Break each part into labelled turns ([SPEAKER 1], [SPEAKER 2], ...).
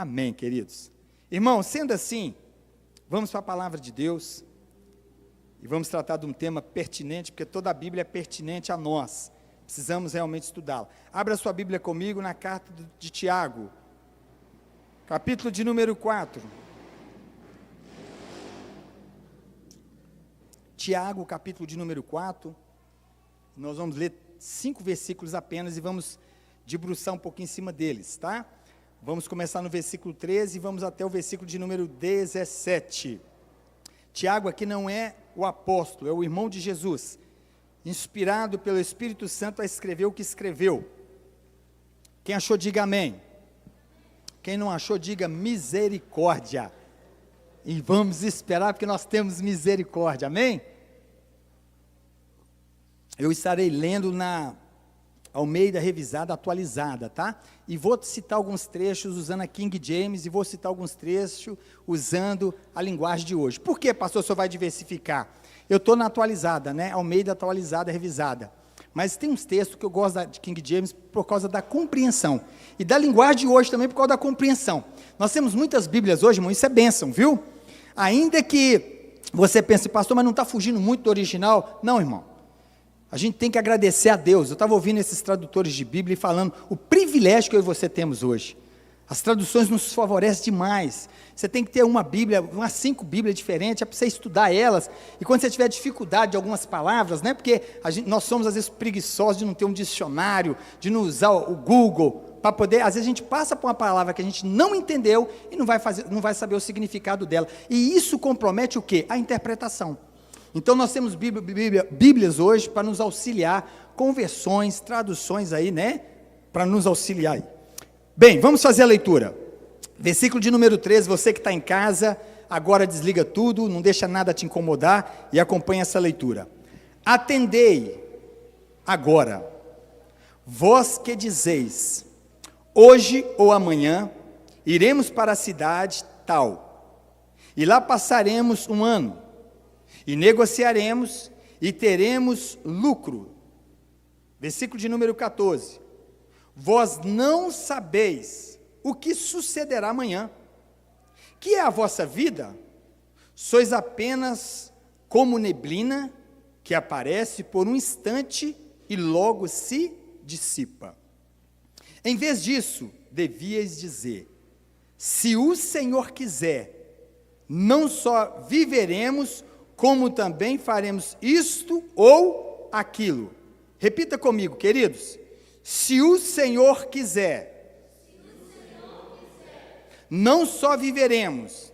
[SPEAKER 1] Amém, queridos. Irmãos, sendo assim, vamos para a palavra de Deus e vamos tratar de um tema pertinente, porque toda a Bíblia é pertinente a nós. Precisamos realmente estudá-la. Abra sua Bíblia comigo na carta de Tiago, capítulo de número 4. Tiago, capítulo de número 4. Nós vamos ler 5 versículos apenas e vamos debruçar um pouquinho em cima deles, tá? Vamos começar no versículo 13 e vamos até o versículo de número 17. Tiago aqui não é o apóstolo, é o irmão de Jesus, inspirado pelo Espírito Santo a escrever o que escreveu. Quem achou, diga amém. Quem não achou, diga misericórdia. E vamos esperar, porque nós temos misericórdia, amém? Eu estarei lendo na Almeida Revisada Atualizada, tá? E vou citar alguns trechos usando a King James e vou citar alguns trechos usando a linguagem de hoje. Por que, pastor, o senhor vai diversificar? Eu estou na atualizada, né? Almeida Atualizada Revisada. Mas tem uns textos que eu gosto de King James por causa da compreensão. E da linguagem de hoje também por causa da compreensão. Nós temos muitas Bíblias hoje, irmão, isso é bênção, viu? Ainda que você pense, pastor, mas não está fugindo muito do original? Não, irmão. A gente tem que agradecer a Deus. Eu estava ouvindo esses tradutores de Bíblia e falando o privilégio que eu e você temos hoje. As traduções nos favorecem demais. Você tem que ter uma Bíblia, umas 5 Bíblias diferentes, é para você estudar elas. E quando você tiver dificuldade de algumas palavras, né, porque nós somos às vezes preguiçosos de não ter um dicionário, de não usar o Google, para poder, às vezes a gente passa por uma palavra que a gente não entendeu e não vai saber o significado dela. E isso compromete o quê? A interpretação. Então nós temos Bíblias hoje para nos auxiliar, conversões, traduções aí, né, para nos auxiliar aí. Bem, vamos fazer a leitura. Versículo de número 13, você que está em casa, agora desliga tudo, não deixa nada te incomodar e acompanha essa leitura. Atendei agora, vós que dizeis, hoje ou amanhã, iremos para a cidade tal, e lá passaremos um ano, e negociaremos, e teremos lucro. Versículo de número 14. Vós não sabeis o que sucederá amanhã. Que é a vossa vida? Sois apenas como neblina, que aparece por um instante e logo se dissipa. Em vez disso, devíeis dizer, se o Senhor quiser, não só viveremos, como também faremos isto ou aquilo. Repita comigo, queridos. Se o Senhor quiser, não só viveremos,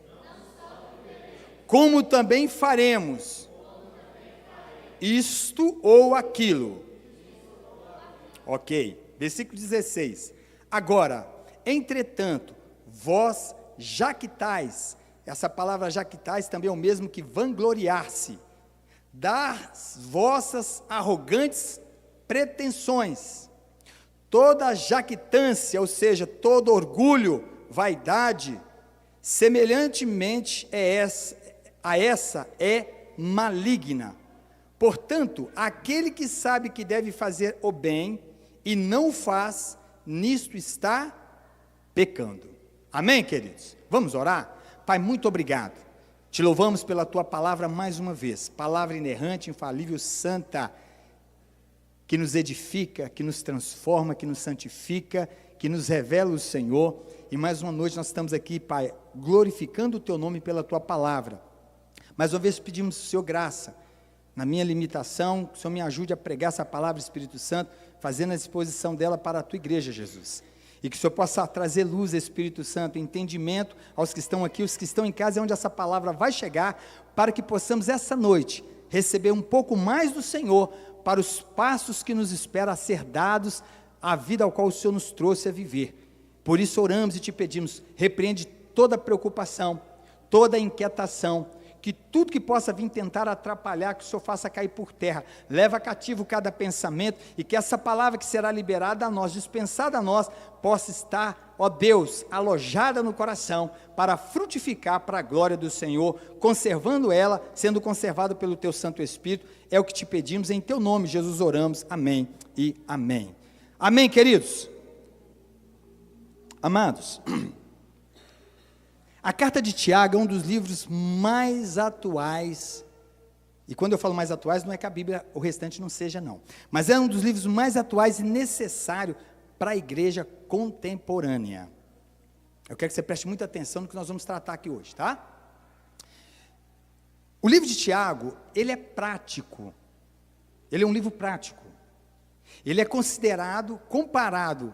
[SPEAKER 1] como também faremos isto ou aquilo. Ok, versículo 16. Agora, entretanto, vós jactais. Essa palavra jactais também é o mesmo que vangloriar-se, das vossas arrogantes pretensões, toda jactância, ou seja, todo orgulho, vaidade, semelhantemente a essa é maligna. Portanto, aquele que sabe que deve fazer o bem e não o faz, nisto está pecando. Amém, queridos? Vamos orar? Pai, muito obrigado. Te louvamos pela tua palavra mais uma vez. Palavra inerrante, infalível, santa, que nos edifica, que nos transforma, que nos santifica, que nos revela o Senhor. E mais uma noite nós estamos aqui, Pai, glorificando o teu nome pela tua palavra. Mais uma vez pedimos ao Senhor graça, na minha limitação, que o Senhor me ajude a pregar essa palavra, Espírito Santo, fazendo a exposição dela para a tua igreja, Jesus. E que o Senhor possa trazer luz, Espírito Santo, entendimento aos que estão aqui, os que estão em casa, é onde essa palavra vai chegar, para que possamos essa noite receber um pouco mais do Senhor, para os passos que nos espera a ser dados, a vida ao qual o Senhor nos trouxe a viver. Por isso oramos e te pedimos, repreende toda preocupação, toda inquietação, que tudo que possa vir tentar atrapalhar, que o Senhor faça cair por terra, leva cativo cada pensamento, e que essa palavra que será liberada a nós, dispensada a nós, possa estar, ó Deus, alojada no coração, para frutificar para a glória do Senhor, conservando ela, sendo conservada pelo teu Santo Espírito, é o que te pedimos, em teu nome, Jesus, oramos, amém e amém. Amém, queridos? Amados, A carta de Tiago é um dos livros mais atuais, e quando eu falo mais atuais, não é que a Bíblia, o restante não seja não, mas é um dos livros mais atuais e necessário para a igreja contemporânea. Eu quero que você preste muita atenção no que nós vamos tratar aqui hoje, tá? O livro de Tiago, ele é prático, ele é um livro prático, ele é considerado, comparado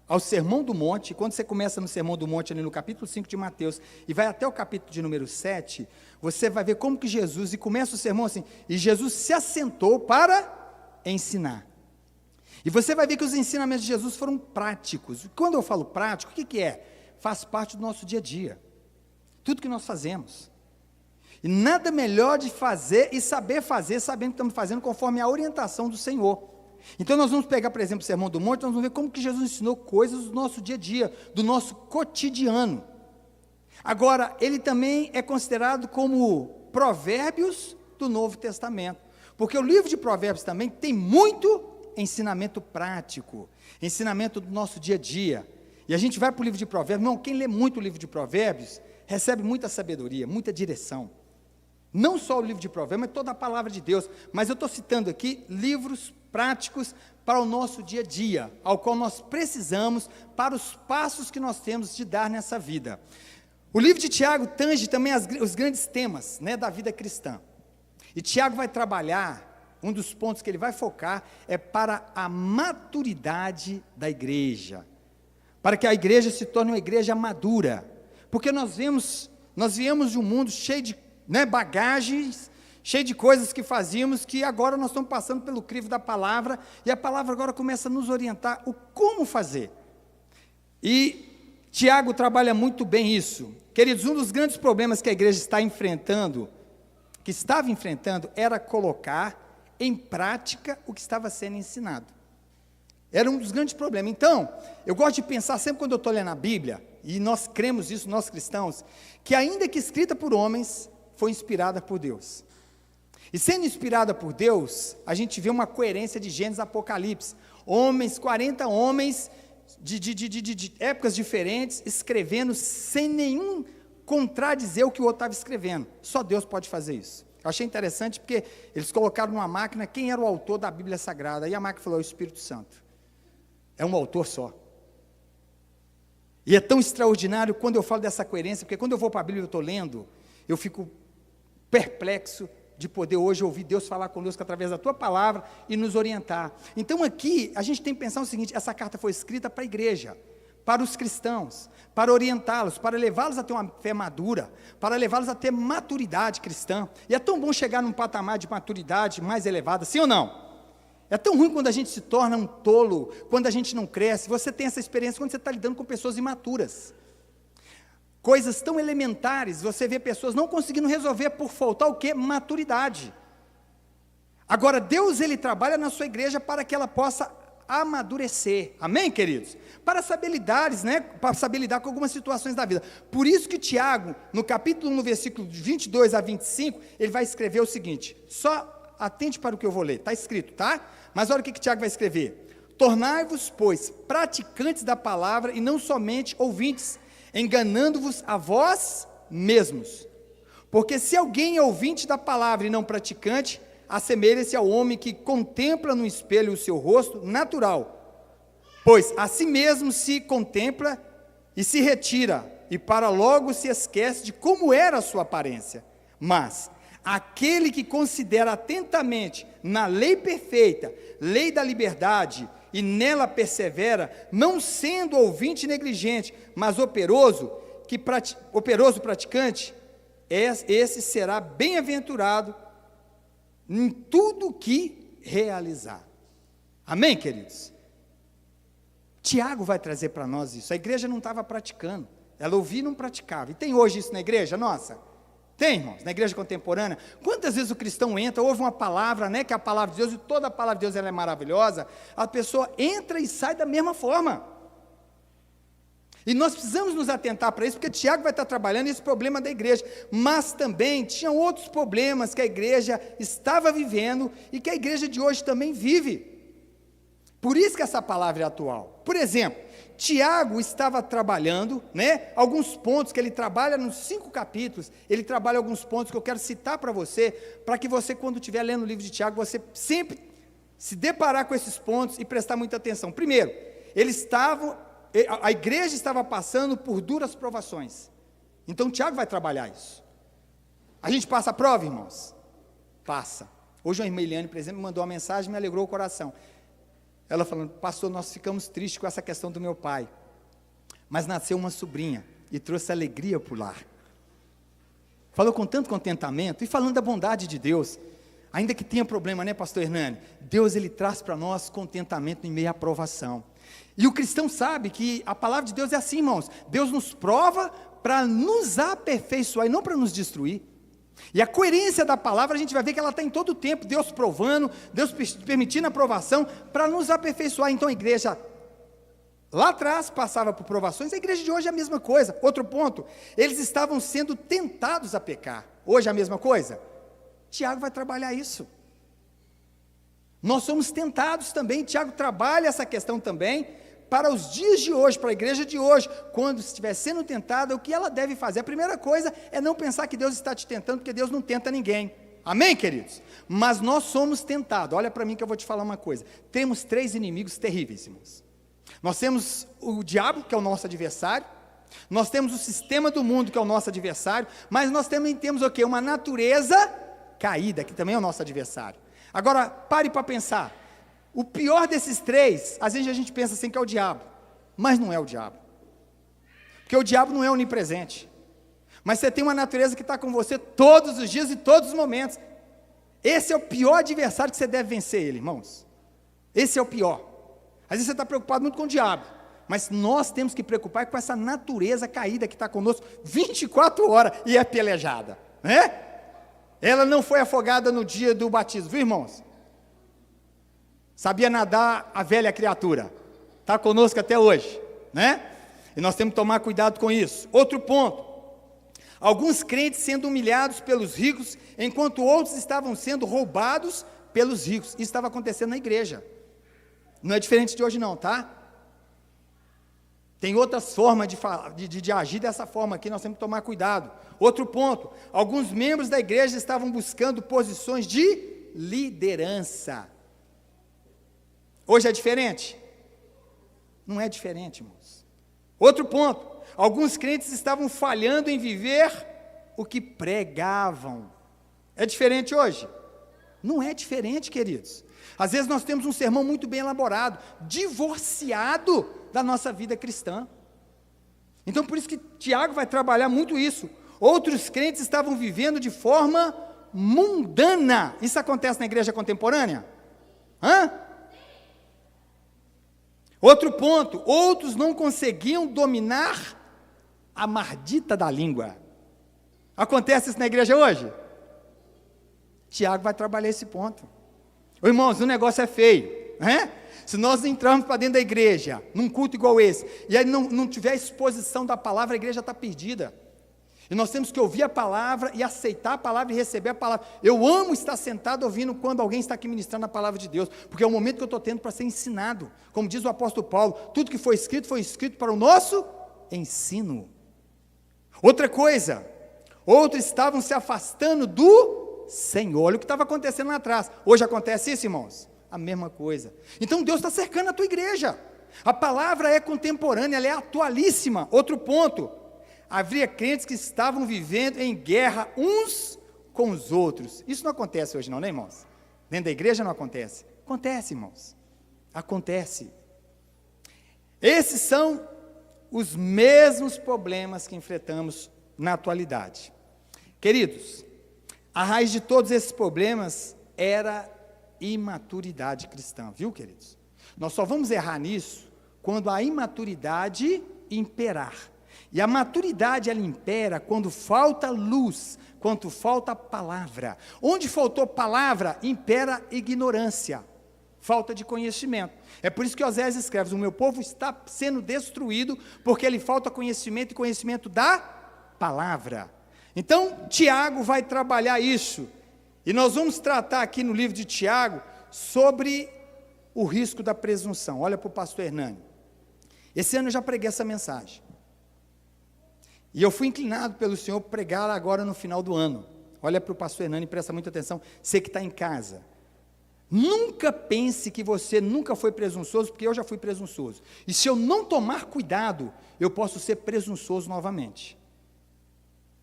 [SPEAKER 1] ao Sermão do Monte. Quando você começa no Sermão do Monte, ali no capítulo 5 de Mateus, e vai até o capítulo de número 7, você vai ver como que Jesus, e começa o sermão assim, e Jesus se assentou para ensinar. E você vai ver que os ensinamentos de Jesus foram práticos. Quando eu falo prático, o que é? Faz parte do nosso dia a dia. Tudo que nós fazemos. E nada melhor de fazer e saber fazer, sabendo que estamos fazendo conforme a orientação do Senhor. Então nós vamos pegar, por exemplo, o Sermão do Monte, nós vamos ver como que Jesus ensinou coisas do nosso dia a dia, do nosso cotidiano. Agora, ele também é considerado como provérbios do Novo Testamento, porque o livro de Provérbios também tem muito ensinamento prático, ensinamento do nosso dia a dia. E a gente vai para o livro de Provérbios, não, quem lê muito o livro de Provérbios, recebe muita sabedoria, muita direção. Não só o livro de Provérbios, mas toda a palavra de Deus. Mas eu estou citando aqui livros práticos para o nosso dia a dia, ao qual nós precisamos para os passos que nós temos de dar nessa vida. O livro de Tiago tange também os grandes temas, né, da vida cristã. E Tiago vai trabalhar, um dos pontos que ele vai focar é para a maturidade da igreja, para que a igreja se torne uma igreja madura, porque nós viemos de um mundo cheio de bagagens, cheio de coisas que fazíamos, que agora nós estamos passando pelo crivo da palavra, e a palavra agora começa a nos orientar o como fazer. E Tiago trabalha muito bem isso. Queridos, um dos grandes problemas que a igreja estava enfrentando, era colocar em prática o que estava sendo ensinado. Era um dos grandes problemas. Então, eu gosto de pensar, sempre quando eu estou lendo a Bíblia, e nós cremos isso, nós cristãos, que ainda que escrita por homens, foi inspirada por Deus. E sendo inspirada por Deus, a gente vê uma coerência de Gênesis e Apocalipse. 40 homens de épocas diferentes, escrevendo sem nenhum contradizer o que o outro estava escrevendo. Só Deus pode fazer isso. Eu achei interessante porque eles colocaram numa máquina quem era o autor da Bíblia Sagrada. E a máquina falou, é o Espírito Santo. É um autor só. E é tão extraordinário quando eu falo dessa coerência, porque quando eu vou para a Bíblia e eu estou lendo, eu fico perplexo de poder hoje ouvir Deus falar conosco através da tua palavra e nos orientar. Então aqui, a gente tem que pensar o seguinte, essa carta foi escrita para a igreja, para os cristãos, para orientá-los, para levá-los a ter uma fé madura, para levá-los a ter maturidade cristã. E é tão bom chegar num patamar de maturidade mais elevada, sim ou não? É tão ruim quando a gente se torna um tolo, quando a gente não cresce. Você tem essa experiência quando você está lidando com pessoas imaturas. Coisas tão elementares, você vê pessoas não conseguindo resolver por faltar o quê? Maturidade. Agora, Deus, Ele trabalha na sua igreja para que ela possa amadurecer. Amém, queridos? Para saber lidar, para saber lidar com algumas situações da vida. Por isso que Tiago, no capítulo 1, no versículo 22 a 25, ele vai escrever o seguinte, só atente para o que eu vou ler, está escrito, tá? Mas olha o que Tiago vai escrever. Tornai-vos, pois, praticantes da palavra e não somente ouvintes, enganando-vos a vós mesmos. Porque se alguém é ouvinte da palavra e não praticante, assemelha-se ao homem que contempla no espelho o seu rosto natural, pois a si mesmo se contempla e se retira, e para logo se esquece de como era a sua aparência. Mas aquele que considera atentamente na lei perfeita, lei da liberdade, e nela persevera, não sendo ouvinte negligente, mas operoso praticante, esse será bem-aventurado em tudo que realizar. Amém, queridos? Tiago vai trazer para nós isso. A igreja não estava praticando, ela ouvia e não praticava. E tem hoje isso na igreja nossa? Tem, irmãos, na igreja contemporânea. Quantas vezes o cristão entra, ouve uma palavra, que é a palavra de Deus, e toda a palavra de Deus ela é maravilhosa, a pessoa entra e sai da mesma forma. E nós precisamos nos atentar para isso, porque Tiago vai estar trabalhando esse problema da igreja, mas também tinham outros problemas que a igreja estava vivendo, e que a igreja de hoje também vive. Por isso que essa palavra é atual. Por exemplo, Tiago estava trabalhando, alguns pontos que ele trabalha nos 5 capítulos, ele trabalha alguns pontos que eu quero citar para você, para que você, quando estiver lendo o livro de Tiago, você sempre se deparar com esses pontos e prestar muita atenção. Primeiro, a igreja estava passando por duras provações. Então, Tiago vai trabalhar isso. A gente passa a prova, irmãos? Passa. Hoje a irmã Eliane, por exemplo, me mandou uma mensagem e me alegrou o coração. Ela falando: pastor, nós ficamos tristes com essa questão do meu pai, mas nasceu uma sobrinha e trouxe alegria para o lar. Falou com tanto contentamento e falando da bondade de Deus. Ainda que tenha problema, pastor Hernani? Deus, ele traz para nós contentamento em meio à provação. E o cristão sabe que a palavra de Deus é assim, irmãos. Deus nos prova para nos aperfeiçoar e não para nos destruir. E a coerência da palavra, a gente vai ver que ela está em todo o tempo, Deus provando, Deus permitindo a provação, para nos aperfeiçoar. Então a igreja, lá atrás, passava por provações, a igreja de hoje é a mesma coisa. Outro ponto, eles estavam sendo tentados a pecar. Hoje é a mesma coisa? Tiago vai trabalhar isso. Nós somos tentados também, Tiago trabalha essa questão também, para os dias de hoje, para a igreja de hoje, quando estiver sendo tentada, o que ela deve fazer? A primeira coisa é não pensar que Deus está te tentando, porque Deus não tenta ninguém. Amém, queridos? Mas nós somos tentados. Olha para mim que eu vou te falar uma coisa. Temos 3 inimigos terríveis, irmãos. Nós temos o diabo, que é o nosso adversário. Nós temos o sistema do mundo, que é o nosso adversário. Mas nós também temos o quê? Uma natureza caída, que também é o nosso adversário. Agora, pare para pensar. O pior desses 3, às vezes a gente pensa assim que é o diabo, mas não é o diabo, porque o diabo não é onipresente, mas você tem uma natureza que está com você todos os dias e todos os momentos. Esse é o pior adversário que você deve vencer ele, irmãos. Esse é o pior. Às vezes você está preocupado muito com o diabo, mas nós temos que preocupar com essa natureza caída que está conosco 24 horas e é pelejada, Ela não foi afogada no dia do batismo, viu, irmãos? Sabia nadar a velha criatura, está conosco até hoje, E nós temos que tomar cuidado com isso. Outro ponto, alguns crentes sendo humilhados pelos ricos, enquanto outros estavam sendo roubados pelos ricos. Isso estava acontecendo na igreja, não é diferente de hoje não, tá? Tem outras formas de agir dessa forma aqui, nós temos que tomar cuidado. Outro ponto, alguns membros da igreja estavam buscando posições de liderança. Hoje é diferente? Não é diferente, irmãos. Outro ponto, alguns crentes estavam falhando em viver o que pregavam. É diferente hoje? Não é diferente, queridos. Às vezes nós temos um sermão muito bem elaborado, divorciado da nossa vida cristã. Então por isso que Tiago vai trabalhar muito isso. Outros crentes estavam vivendo de forma mundana. Isso acontece na igreja contemporânea? Outro ponto, outros não conseguiam dominar a mardita da língua. Acontece isso na igreja hoje? Tiago vai trabalhar esse ponto. Irmãos, o negócio é feio, Se nós entrarmos para dentro da igreja, num culto igual esse, e aí não tiver exposição da palavra, a igreja está perdida. E nós temos que ouvir a palavra e aceitar a palavra e receber a palavra. Eu amo estar sentado ouvindo quando alguém está aqui ministrando a palavra de Deus, porque é o momento que eu estou tendo para ser ensinado. Como diz o apóstolo Paulo, tudo que foi escrito para o nosso ensino. Outra coisa, outros estavam se afastando do Senhor. Olha o que estava acontecendo lá atrás. Hoje acontece isso, irmãos? A mesma coisa. Então Deus está cercando a tua igreja. A palavra é contemporânea, ela é atualíssima. Outro ponto, havia crentes que estavam vivendo em guerra uns com os outros. Isso não acontece hoje não, irmãos? Dentro da igreja não acontece. Acontece, irmãos. Acontece. Esses são os mesmos problemas que enfrentamos na atualidade. Queridos, a raiz de todos esses problemas era imaturidade cristã, viu, queridos? Nós só vamos errar nisso quando a imaturidade imperar. E a maturidade, ela impera quando falta luz, quando falta palavra. Onde faltou palavra, impera ignorância, falta de conhecimento. É por isso que Osés escreve, o meu povo está sendo destruído, porque lhe falta conhecimento e conhecimento da palavra. Então, Tiago vai trabalhar isso. E nós vamos tratar aqui no livro de Tiago sobre o risco da presunção. Olha para o pastor Hernani. Esse ano eu já preguei essa mensagem. E eu fui inclinado pelo Senhor pregar agora no final do ano. Olha para o pastor Hernani e presta muita atenção. Você que está em casa. Nunca pense que você nunca foi presunçoso, porque eu já fui presunçoso. E se eu não tomar cuidado, eu posso ser presunçoso novamente.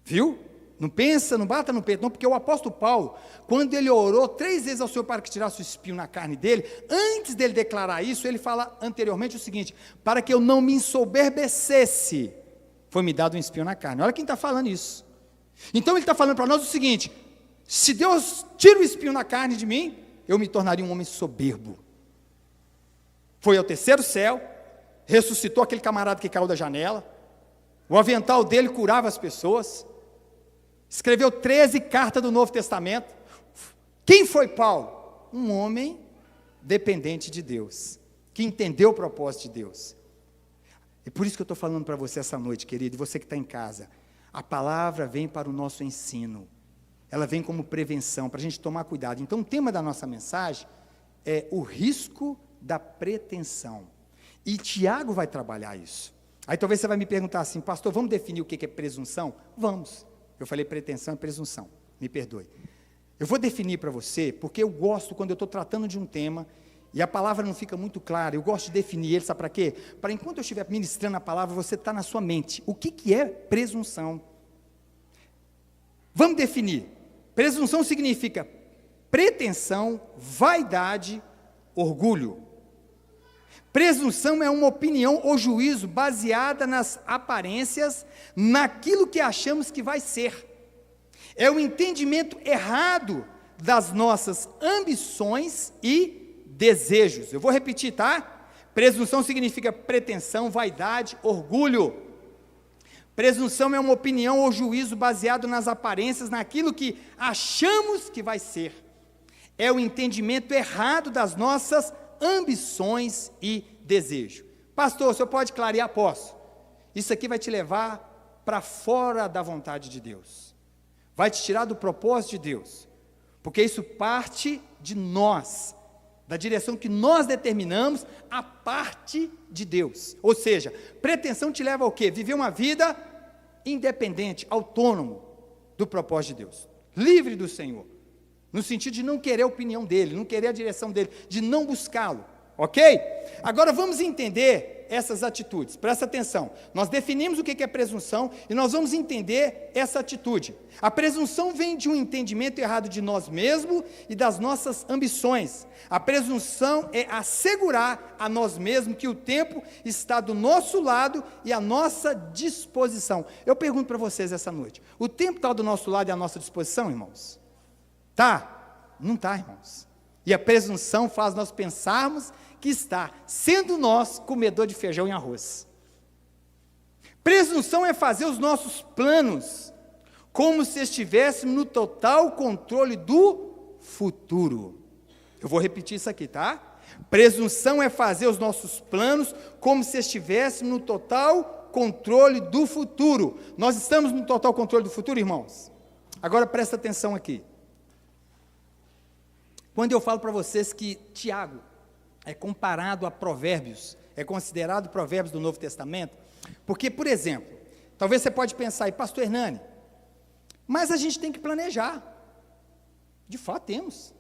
[SPEAKER 1] Viu? Não pensa, não bata no peito, não, porque o apóstolo Paulo, quando ele orou 3 vezes ao Senhor para que tirasse o espinho na carne dele, antes dele declarar isso, ele fala anteriormente o seguinte: para que eu não me ensoberbecesse, foi-me dado um espinho na carne. Olha quem está falando isso. Então ele está falando para nós o seguinte: se Deus tira o espinho na carne de mim, eu me tornaria um homem soberbo. Foi ao terceiro céu, ressuscitou aquele camarada que caiu da janela, o avental dele curava as pessoas, escreveu 13 cartas do Novo Testamento. Quem foi Paulo? Um homem dependente de Deus, que entendeu o propósito de Deus. E por isso que eu estou falando para você essa noite, querido, e você que está em casa, a palavra vem para o nosso ensino, ela vem como prevenção, para a gente tomar cuidado. Então o tema da nossa mensagem é o risco da pretensão, e Tiago vai trabalhar isso. Aí talvez você vai me perguntar assim: pastor, vamos definir o que é presunção? Vamos. Eu falei pretensão e presunção, me perdoe. Eu vou definir para você, porque eu gosto, quando eu estou tratando de um tema, e a palavra não fica muito clara, eu gosto de definir ele, sabe para quê? Para enquanto eu estiver ministrando a palavra, você está na sua mente. O que é presunção? Vamos definir. Presunção significa pretensão, vaidade, orgulho. Presunção é uma opinião ou juízo baseada nas aparências, naquilo que achamos que vai ser. É o entendimento errado das nossas ambições e desejos. Eu vou repetir, tá? Presunção significa pretensão, vaidade, orgulho. Presunção é uma opinião ou juízo baseado nas aparências, naquilo que achamos que vai ser. É o entendimento errado das nossas ambições e desejo. Pastor, o senhor pode clarear? Posso. Isso aqui vai te levar para fora da vontade de Deus. Vai te tirar do propósito de Deus. Porque isso parte de nós, da direção que nós determinamos, a parte de Deus. Ou seja, pretensão te leva ao quê? Viver uma vida independente, autônomo do propósito de Deus. Livre do Senhor. No sentido de não querer a opinião dele, não querer a direção dele, de não buscá-lo, ok? Agora vamos entender essas atitudes, presta atenção. Nós definimos o que é presunção e nós vamos entender essa atitude. A presunção vem de um entendimento errado de nós mesmos e das nossas ambições. A presunção é assegurar a nós mesmos que o tempo está do nosso lado e à nossa disposição. Eu pergunto para vocês essa noite: o tempo está do nosso lado e à nossa disposição, irmãos? Tá? Não está, irmãos. E a presunção faz nós pensarmos que está, sendo nós comedor de feijão e arroz. Presunção é fazer os nossos planos como se estivéssemos no total controle do futuro. Eu vou repetir isso aqui, tá? Presunção é fazer os nossos planos como se estivéssemos no total controle do futuro. Nós estamos no total controle do futuro, irmãos? Agora presta atenção aqui. Quando eu falo para vocês que Tiago é comparado a Provérbios, é considerado Provérbios do Novo Testamento, porque, por exemplo, talvez você pode pensar aí, pastor Hernani, mas a gente tem que planejar. De fato temos.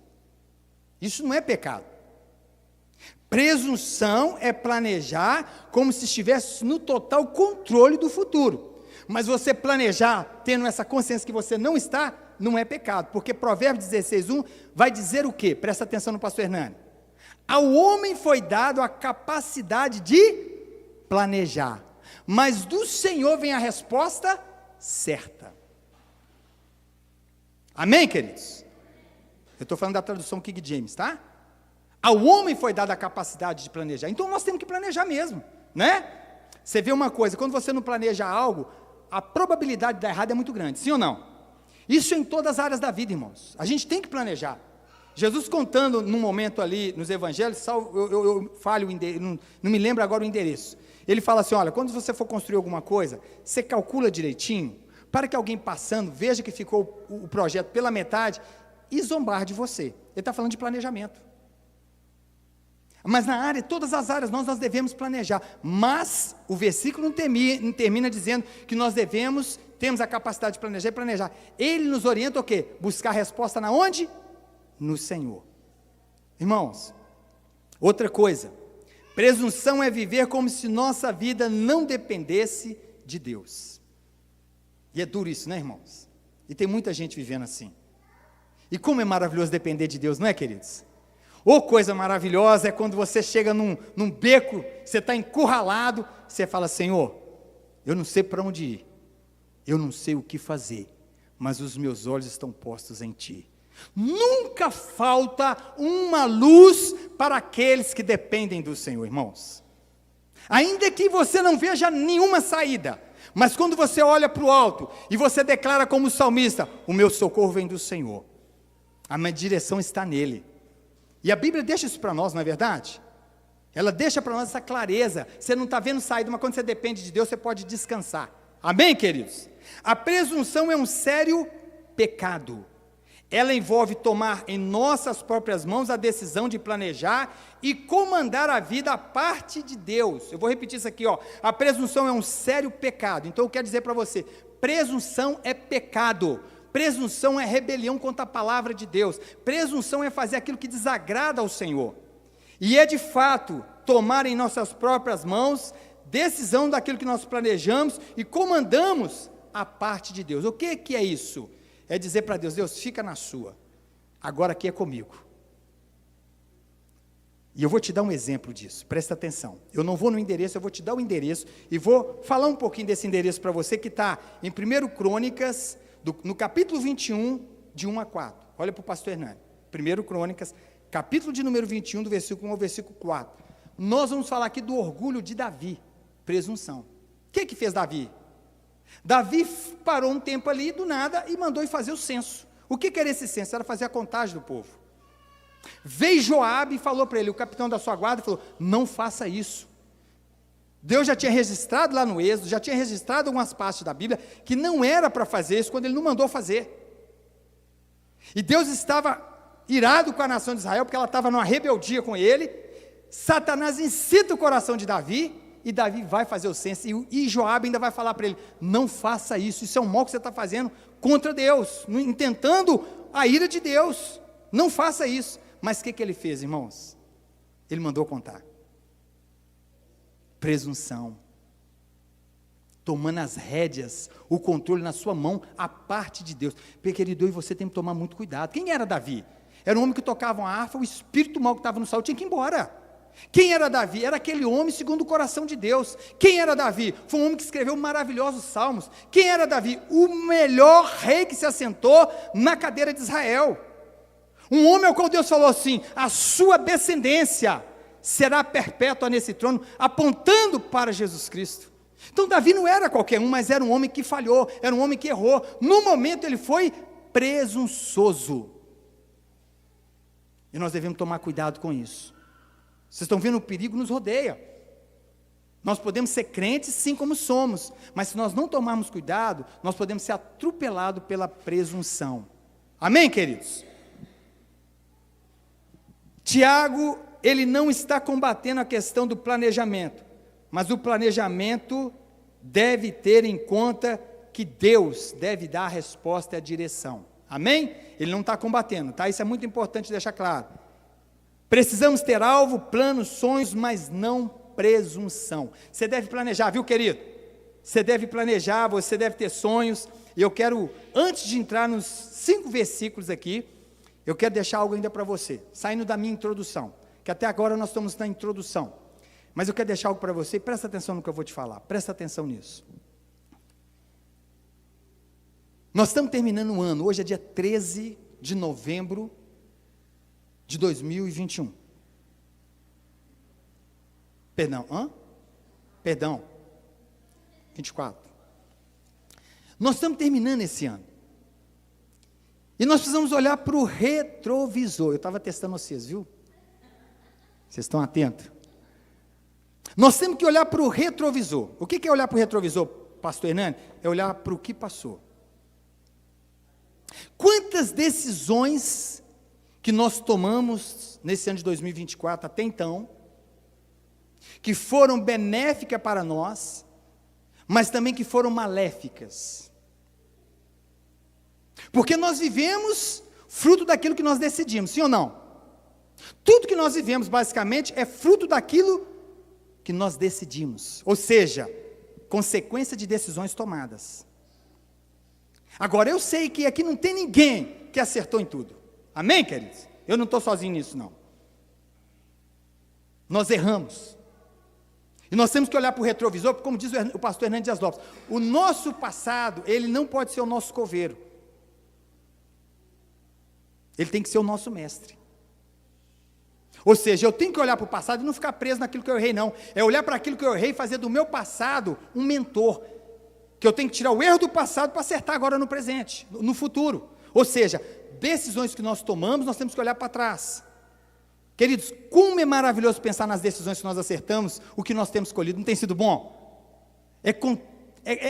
[SPEAKER 1] Isso não é pecado. Presunção é planejar como se estivesse no total controle do futuro. Mas você planejar, tendo essa consciência que você não está, não é pecado, porque Provérbios 16:1 vai dizer o quê? Presta atenção no pastor Hernani. Ao homem foi dado a capacidade de planejar, mas do Senhor vem a resposta certa. Amém, queridos? Eu estou falando da tradução King James, tá? Ao homem foi dada a capacidade de planejar, então nós temos que planejar mesmo, né? Você vê uma coisa, quando você não planeja algo, a probabilidade de dar errado é muito grande, sim ou não? Isso em todas as áreas da vida, irmãos. A gente tem que planejar. Jesus contando num momento ali nos evangelhos, eu falho o endereço, não me lembro agora o endereço. Ele fala assim: olha, quando você for construir alguma coisa, você calcula direitinho, para que alguém passando veja que ficou o projeto pela metade e zombar de você. Ele está falando de planejamento. Mas todas as áreas nós devemos planejar. Mas o versículo não termina dizendo que nós temos a capacidade de planejar e planejar. Ele nos orienta o quê? Buscar a resposta na onde? No Senhor. Irmãos, outra coisa, presunção é viver como se nossa vida não dependesse de Deus. E é duro isso, né, irmãos? E tem muita gente vivendo assim. E como é maravilhoso depender de Deus, não é, queridos? Ou coisa maravilhosa é quando você chega num beco, você está encurralado, você fala: Senhor, eu não sei para onde ir, eu não sei o que fazer, mas os meus olhos estão postos em Ti. Nunca falta uma luz para aqueles que dependem do Senhor, irmãos. Ainda que você não veja nenhuma saída, mas quando você olha para o alto e você declara como salmista: o meu socorro vem do Senhor, a minha direção está nele. E a Bíblia deixa isso para nós, não é verdade? Ela deixa para nós essa clareza. Você não está vendo saída, mas quando você depende de Deus, você pode descansar. Amém, queridos? A presunção é um sério pecado. Ela envolve tomar em nossas próprias mãos a decisão de planejar e comandar a vida à parte de Deus. Eu vou repetir isso aqui, ó. A presunção é um sério pecado. Então eu quero dizer para você, presunção é pecado. Presunção é rebelião contra a palavra de Deus. Presunção é fazer aquilo que desagrada ao Senhor. E é de fato tomar em nossas próprias mãos decisão daquilo que nós planejamos e comandamos a parte de Deus. O que é isso? É dizer para Deus: Deus, fica na sua, agora aqui é comigo. E eu vou te dar um exemplo disso, presta atenção. Eu não vou no endereço, eu vou te dar o endereço e vou falar um pouquinho desse endereço para você, que está em 1 Crônicas, no capítulo 21, de 1 a 4. Olha para o pastor Hernani. 1 Crônicas, capítulo de número 21, do versículo 1 ao versículo 4. Nós vamos falar aqui do orgulho de Davi, presunção. O que fez Davi? Davi parou um tempo ali, do nada, e mandou ir fazer o censo. O que era esse censo? Era fazer a contagem do povo. Veio Joabe e falou para ele, o capitão da sua guarda, falou: não faça isso. Deus já tinha registrado lá no Êxodo, já tinha registrado algumas partes da Bíblia, que não era para fazer isso, quando ele não mandou fazer. E Deus estava irado com a nação de Israel, porque ela estava numa rebeldia com ele. Satanás incita o coração de Davi, e Davi vai fazer o censo, e Joabe ainda vai falar para ele: não faça isso, isso é um mal que você está fazendo contra Deus, intentando a ira de Deus, não faça isso. Mas o que ele fez, irmãos? Ele mandou contar. Presunção, tomando as rédeas, o controle na sua mão, a parte de Deus. Porque, querido, eu e você tem que tomar muito cuidado. Quem era Davi? Era um homem que tocava uma harpa, o espírito mal que estava no Saul tinha que ir embora. Quem era Davi? Era aquele homem segundo o coração de Deus. Quem era Davi? Foi um homem que escreveu maravilhosos salmos. Quem era Davi? O melhor rei que se assentou na cadeira de Israel. Um homem ao qual Deus falou assim: a sua descendência será perpétua nesse trono, apontando para Jesus Cristo. Então Davi não era qualquer um, mas era um homem que falhou, era um homem que errou. No momento ele foi presunçoso. E nós devemos tomar cuidado com isso. Vocês estão vendo, o perigo nos rodeia. Nós podemos ser crentes sim como somos, mas se nós não tomarmos cuidado, nós podemos ser atropelados pela presunção. Amém, queridos? Tiago, ele não está combatendo a questão do planejamento, mas o planejamento deve ter em conta que Deus deve dar a resposta e a direção. Amém? Ele não está combatendo, tá? Isso é muito importante deixar claro. Precisamos ter alvo, planos, sonhos, mas não presunção. Você deve planejar, viu, querido? Você deve planejar, você deve ter sonhos. E eu quero, antes de entrar nos 5 versículos aqui, eu quero deixar algo ainda para você, saindo da minha introdução, que até agora nós estamos na introdução. Mas eu quero deixar algo para você, e presta atenção no que eu vou te falar, presta atenção nisso. Nós estamos terminando o ano, hoje é dia 13 de novembro de 2021. Perdão, 24. Nós estamos terminando esse ano. E nós precisamos olhar para o retrovisor. Eu estava testando vocês, viu? Vocês estão atentos? Nós temos que olhar para o retrovisor. O que é olhar para o retrovisor, pastor Hernani? É olhar para o que passou. Quantas decisões que nós tomamos nesse ano de 2024 até então, que foram benéficas para nós, mas também que foram maléficas. Porque nós vivemos fruto daquilo que nós decidimos, sim ou não? Tudo que nós vivemos, basicamente, é fruto daquilo que nós decidimos, ou seja, consequência de decisões tomadas. Agora, eu sei que aqui não tem ninguém que acertou em tudo, amém, queridos? Eu não estou sozinho nisso, não. Nós erramos, e nós temos que olhar para o retrovisor, como diz o pastor Hernandes Dias Lopes, o nosso passado, ele não pode ser o nosso coveiro, ele tem que ser o nosso mestre. Ou seja, eu tenho que olhar para o passado e não ficar preso naquilo que eu errei, não. É olhar para aquilo que eu errei e fazer do meu passado um mentor. Que eu tenho que tirar o erro do passado para acertar agora no presente, no futuro. Ou seja, decisões que nós tomamos, nós temos que olhar para trás. Queridos, como é maravilhoso pensar nas decisões que nós acertamos, o que nós temos escolhido. Não tem sido bom?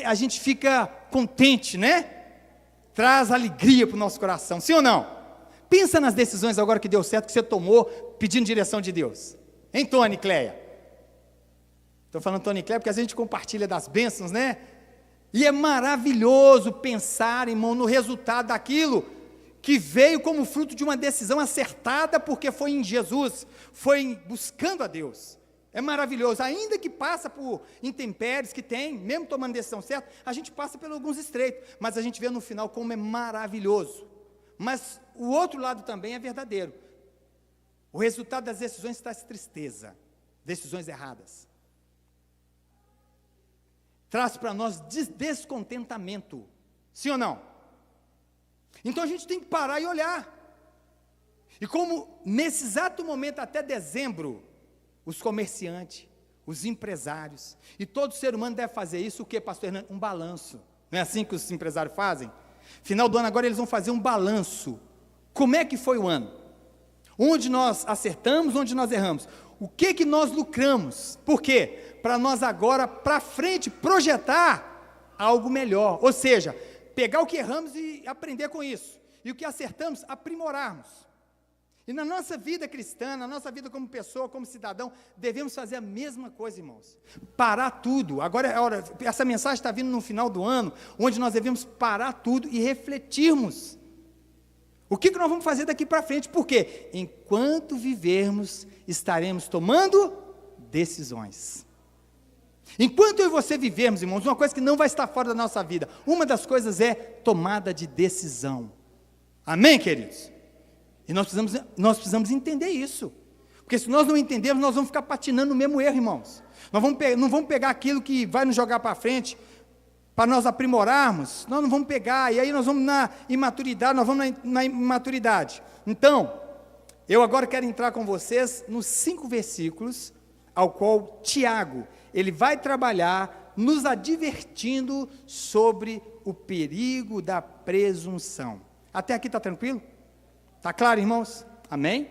[SPEAKER 1] A gente fica contente, né? Traz alegria para o nosso coração, sim ou não? Pensa nas decisões agora que deu certo, que você tomou, pedindo direção de Deus. Hein, Tony e Cleia? Estou falando Tony e Cleia porque a gente compartilha das bênçãos, né? E é maravilhoso pensar, irmão, no resultado daquilo que veio como fruto de uma decisão acertada, porque foi em Jesus, foi buscando a Deus. É maravilhoso, ainda que passa por intempéries que tem, mesmo tomando decisão certa, a gente passa por alguns estreitos, mas a gente vê no final como é maravilhoso. Mas o outro lado também é verdadeiro. O resultado das decisões traz tristeza, decisões erradas. Traz para nós descontentamento, sim ou não? Então a gente tem que parar e olhar. E como nesse exato momento, até dezembro, os comerciantes, os empresários, e todo ser humano deve fazer isso, o que, pastor Hernando? Um balanço. Não é assim que os empresários fazem? Final do ano agora eles vão fazer um balanço. Como é que foi o ano? Onde nós acertamos, onde nós erramos? O que nós lucramos? Por quê? Para nós agora, para frente, projetar algo melhor. Ou seja, pegar o que erramos e aprender com isso. E o que acertamos, aprimorarmos. E na nossa vida cristã, na nossa vida como pessoa, como cidadão, devemos fazer a mesma coisa, irmãos. Parar tudo. Agora é hora, essa mensagem está vindo no final do ano, onde nós devemos parar tudo e refletirmos. O que nós vamos fazer daqui para frente? Por quê? Enquanto vivermos, estaremos tomando decisões. Enquanto eu e você vivermos, irmãos, uma coisa que não vai estar fora da nossa vida, uma das coisas é tomada de decisão. Amém, queridos? E nós precisamos entender isso. Porque se nós não entendermos, nós vamos ficar patinando no mesmo erro, irmãos. Nós não vamos pegar aquilo que vai nos jogar para frente, para nós aprimorarmos. Nós não vamos pegar, e aí nós vamos na imaturidade, na imaturidade. Então, eu agora quero entrar com vocês nos 5 versículos, ao qual Tiago, ele vai trabalhar, nos advertindo sobre o perigo da presunção. Até aqui está tranquilo? Está claro, irmãos? Amém?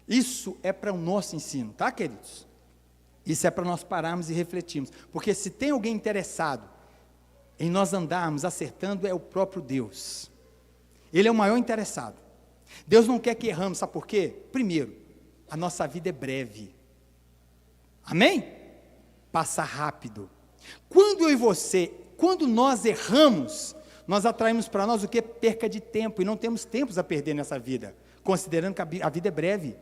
[SPEAKER 1] Isso é para o nosso ensino, tá, queridos? Isso é para nós pararmos e refletirmos. Porque se tem alguém interessado em nós andarmos acertando, é o próprio Deus. Ele é o maior interessado. Deus não quer que erramos, sabe por quê? Primeiro, a nossa vida é breve. Amém? Passa rápido. Quando eu e você, quando nós erramos, nós atraímos para nós o que? Perca de tempo, e não temos tempos a perder nessa vida, considerando que a vida é breve.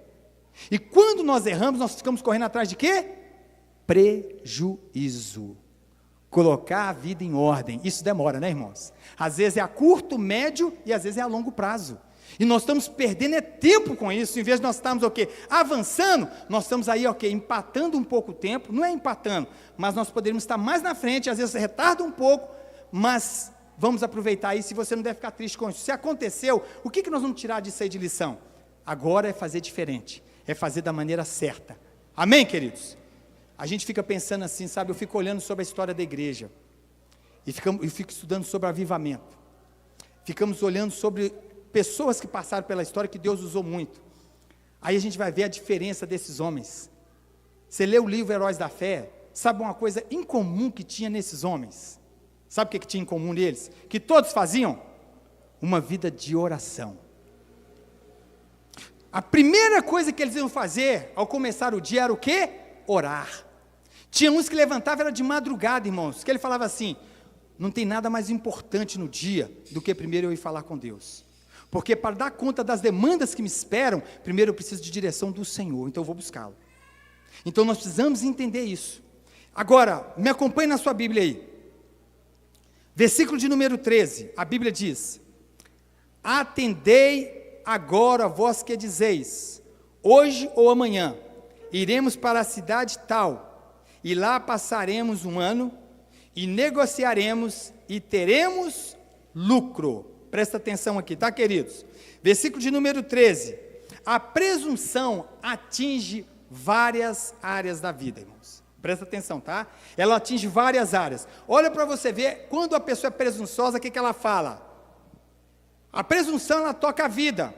[SPEAKER 1] E quando nós erramos, nós ficamos correndo atrás de quê? Prejuízo. Colocar a vida em ordem, isso demora, né, irmãos? Às vezes é a curto, médio e às vezes é a longo prazo. E nós estamos perdendo tempo com isso, em vez de nós estarmos o quê? Avançando, nós estamos aí, empatando um pouco o tempo, não é empatando, mas nós poderíamos estar mais na frente, às vezes retarda um pouco, mas vamos aproveitar isso, e você não deve ficar triste com isso. Se aconteceu, o que nós vamos tirar disso aí de lição? Agora é fazer diferente, é fazer da maneira certa. Amém, queridos? A gente fica pensando assim, sabe, eu fico olhando sobre a história da igreja, e fico estudando sobre avivamento, ficamos olhando sobre pessoas que passaram pela história, que Deus usou muito, aí a gente vai ver a diferença desses homens. Você lê o livro Heróis da Fé, sabe uma coisa incomum que tinha nesses homens? Sabe o que tinha em comum neles? Que todos faziam uma vida de oração. A primeira coisa que eles iam fazer ao começar o dia era o quê? Orar. Tinha uns que levantavam, era de madrugada, irmãos, que ele falava assim, não tem nada mais importante no dia do que primeiro eu ir falar com Deus. Porque para dar conta das demandas que me esperam, primeiro eu preciso de direção do Senhor, então eu vou buscá-lo. Então nós precisamos entender isso. Agora, me acompanhe na sua Bíblia aí. Versículo de número 13, a Bíblia diz, atendei agora vós que dizeis, hoje ou amanhã, iremos para a cidade tal, e lá passaremos um ano, e negociaremos, e teremos lucro. Presta atenção aqui, tá, queridos? Versículo de número 13, a presunção atinge várias áreas da vida, irmãos. Presta atenção, tá? Ela atinge várias áreas. Olha para você ver, quando a pessoa é presunçosa, o que ela fala? A presunção, ela toca a vida.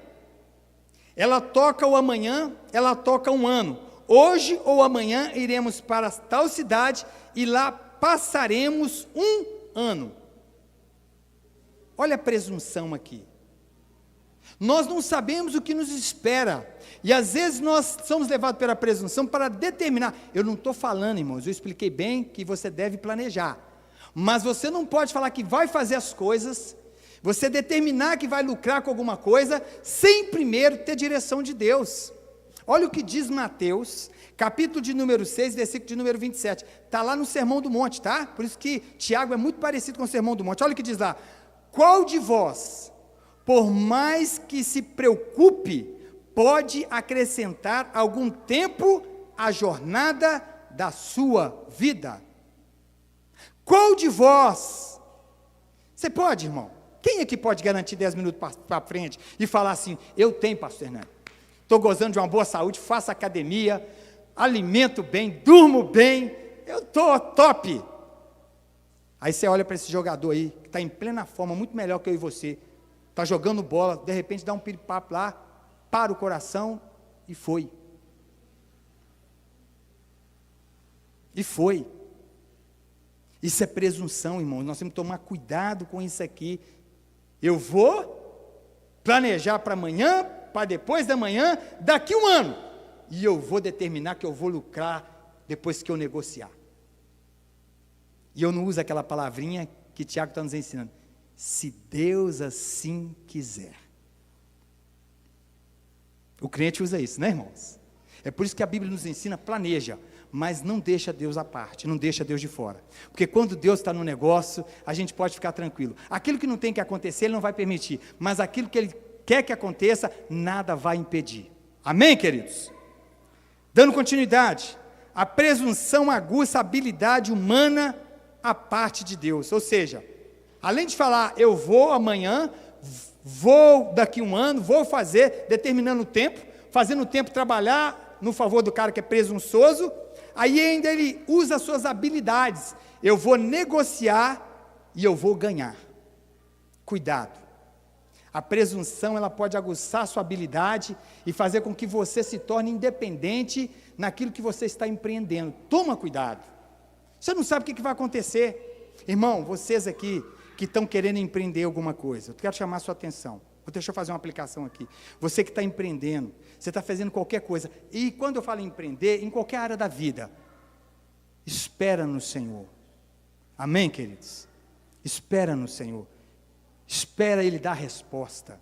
[SPEAKER 1] Ela toca o amanhã, ela toca um ano. Hoje ou amanhã iremos para tal cidade e lá passaremos um ano. Olha a presunção aqui. Nós não sabemos o que nos espera. E às vezes nós somos levados pela presunção para determinar. Eu não estou falando, irmãos, eu expliquei bem que você deve planejar. Mas você não pode falar que vai fazer as coisas, você determinar que vai lucrar com alguma coisa, sem primeiro ter direção de Deus. Olha o que diz Mateus, capítulo de número 6, versículo de número 27. Está lá no Sermão do Monte, tá? Por isso que Tiago é muito parecido com o Sermão do Monte. Olha o que diz lá. Qual de vós, por mais que se preocupe, pode acrescentar algum tempo à jornada da sua vida? Qual de vós? Você pode, irmão? Quem aqui pode garantir 10 minutos para frente e falar assim, eu tenho, pastor Hernani, estou gozando de uma boa saúde, faço academia, alimento bem, durmo bem, eu estou top. Aí você olha para esse jogador aí, que está em plena forma, muito melhor que eu e você, está jogando bola, de repente dá um piripapo lá, para o coração, e foi. E foi. Isso é presunção, irmãos, nós temos que tomar cuidado com isso aqui. Eu vou planejar para amanhã, para depois da manhã, daqui um ano, e eu vou determinar que eu vou lucrar depois que eu negociar. E eu não uso aquela palavrinha que Tiago está nos ensinando, se Deus assim quiser. O crente usa isso, né, irmãos? É por isso que a Bíblia nos ensina, planeja, mas não deixa Deus à parte, não deixa Deus de fora. Porque quando Deus está no negócio, a gente pode ficar tranquilo. Aquilo que não tem que acontecer, Ele não vai permitir. Mas aquilo que Ele quer que aconteça, nada vai impedir. Amém, queridos? Dando continuidade, a presunção aguça a habilidade humana à parte de Deus. Ou seja, além de falar, eu vou amanhã, vou daqui um ano, vou fazer, determinando o tempo, fazendo o tempo trabalhar no favor do cara que é presunçoso, aí ainda ele usa as suas habilidades, eu vou negociar e eu vou ganhar. Cuidado, a presunção ela pode aguçar a sua habilidade e fazer com que você se torne independente naquilo que você está empreendendo. Toma cuidado, você não sabe o que vai acontecer. Irmão, vocês aqui que estão querendo empreender alguma coisa, eu quero chamar a sua atenção. Deixa eu fazer uma aplicação aqui. Você que está empreendendo, você está fazendo qualquer coisa, e quando eu falo em empreender, em qualquer área da vida, espera no Senhor. Amém, queridos? Espera no Senhor. Espera Ele dar a resposta.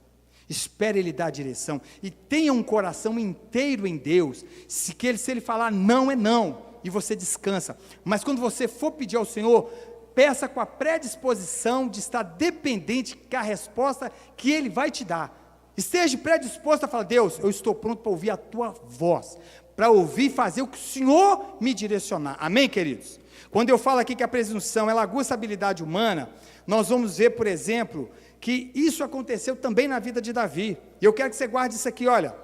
[SPEAKER 1] Espera Ele dar a direção. E tenha um coração inteiro em Deus. Se Ele falar não, é não. E você descansa. Mas quando você for pedir ao Senhor, peça com a predisposição de estar dependente da resposta que Ele vai te dar. Esteja predisposto a falar, Deus, eu estou pronto para ouvir a Tua voz, para ouvir e fazer o que o Senhor me direcionar. Amém, queridos? Quando eu falo aqui que a presunção, ela aguça a habilidade humana, nós vamos ver, por exemplo, que isso aconteceu também na vida de Davi. E eu quero que você guarde isso aqui, olha.